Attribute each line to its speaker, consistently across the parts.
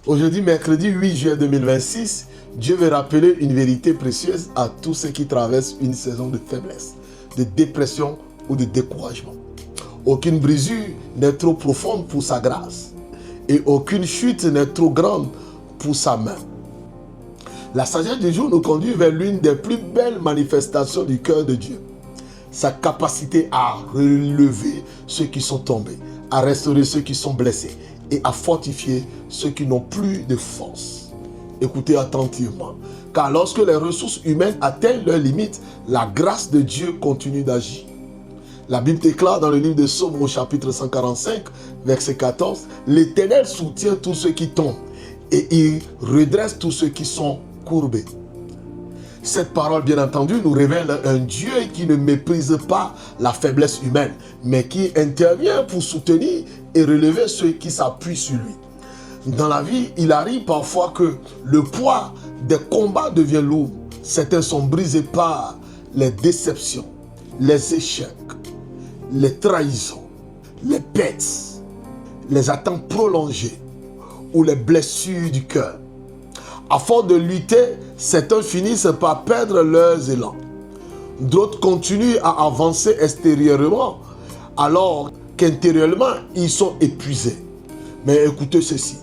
Speaker 1: Aujourd'hui, mercredi 8 juillet 2026, Dieu veut rappeler une vérité précieuse à tous ceux qui traversent une saison de faiblesse, de dépression ou de découragement. Aucune brisure n'est trop profonde pour sa grâce et aucune chute n'est trop grande pour sa main. La sagesse du jour nous conduit vers l'une des plus belles manifestations du cœur de Dieu. Sa capacité à relever ceux qui sont tombés, à restaurer ceux qui sont blessés et à fortifier ceux qui n'ont plus de force. Écoutez attentivement, car lorsque les ressources humaines atteignent leurs limites, la grâce de Dieu continue d'agir. La Bible déclare dans le livre de Psaumes au chapitre 145, verset 14, « L'Éternel soutient tous ceux qui tombent et il redresse tous ceux qui sont courbés. » Cette parole, bien entendu, nous révèle un Dieu qui ne méprise pas la faiblesse humaine, mais qui intervient pour soutenir et relever ceux qui s'appuient sur lui. Dans la vie, il arrive parfois que le poids des combats devient lourd. Certains sont brisés par les déceptions, les échecs, les trahisons, les pertes, les attentes prolongées ou les blessures du cœur. À force de lutter, certains finissent par perdre leurs élans. D'autres continuent à avancer extérieurement alors qu'intérieurement, ils sont épuisés. Mais écoutez ceci,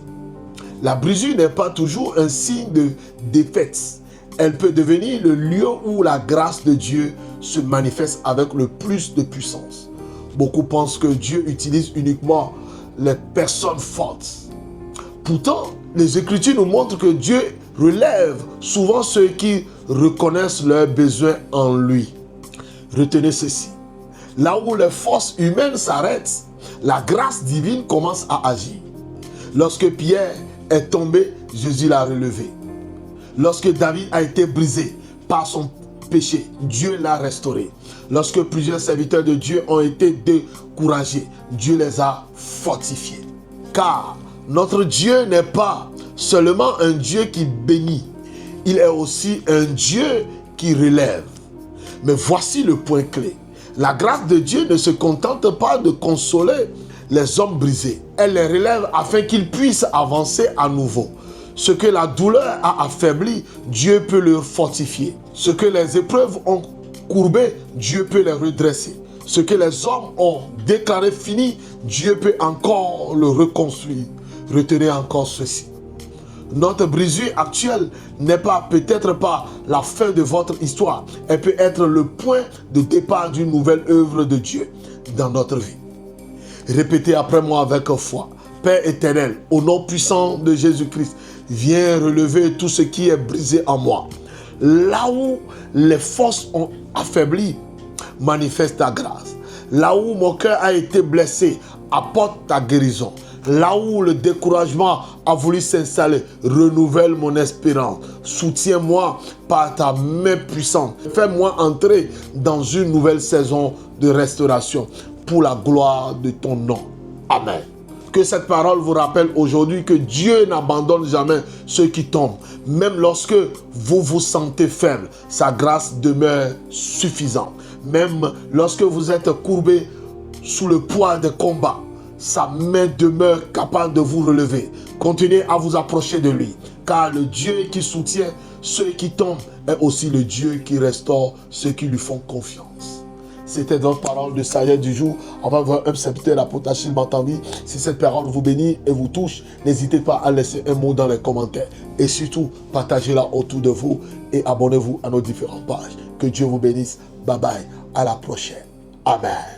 Speaker 1: la brisure n'est pas toujours un signe de défaite. Elle peut devenir le lieu où la grâce de Dieu se manifeste avec le plus de puissance. Beaucoup pensent que Dieu utilise uniquement les personnes fortes. Pourtant, les Écritures nous montrent que Dieu relève souvent ceux qui reconnaissent leurs besoins en lui. Retenez ceci. Là où les forces humaines s'arrêtent, la grâce divine commence à agir. Lorsque Pierre est tombé, Jésus l'a relevé. Lorsque David a été brisé par son péché, Dieu l'a restauré. Lorsque plusieurs serviteurs de Dieu ont été découragés, Dieu les a fortifiés. Car notre Dieu n'est pas seulement un Dieu qui bénit, il est aussi un Dieu qui relève. Mais voici le point clé. La grâce de Dieu ne se contente pas de consoler les hommes brisés. Elle les relève afin qu'ils puissent avancer à nouveau. Ce que la douleur a affaibli, Dieu peut le fortifier. Ce que les épreuves ont courbé, Dieu peut les redresser. Ce que les hommes ont déclaré fini, Dieu peut encore le reconstruire. Retenez encore ceci. Notre brisure actuelle n'est pas peut-être pas la fin de votre histoire. Elle peut être le point de départ d'une nouvelle œuvre de Dieu dans notre vie. Répétez après moi avec foi. Père éternel, au nom puissant de Jésus-Christ, viens relever tout ce qui est brisé en moi. Là où les forces ont affaibli, manifeste ta grâce. Là où mon cœur a été blessé, apporte ta guérison. Là où le découragement a voulu s'installer, renouvelle mon espérance. Soutiens-moi par ta main puissante. Fais-moi entrer dans une nouvelle saison de restauration pour la gloire de ton nom. Amen. Que cette parole vous rappelle aujourd'hui que Dieu n'abandonne jamais ceux qui tombent. Même lorsque vous vous sentez faible, sa grâce demeure suffisante. Même lorsque vous êtes courbé sous le poids des combats, sa main demeure capable de vous relever. Continuez à vous approcher de lui, car le Dieu qui soutient ceux qui tombent est aussi le Dieu qui restaure ceux qui lui font confiance. C'était notre parole de sagesse du jour. On va voir un serviteur, l'apôtre Achille m'entendit. Si cette parole vous bénit et vous touche, n'hésitez pas à laisser un mot dans les commentaires. Et surtout, partagez-la autour de vous et abonnez-vous à nos différentes pages. Que Dieu vous bénisse. Bye bye. À la prochaine. Amen.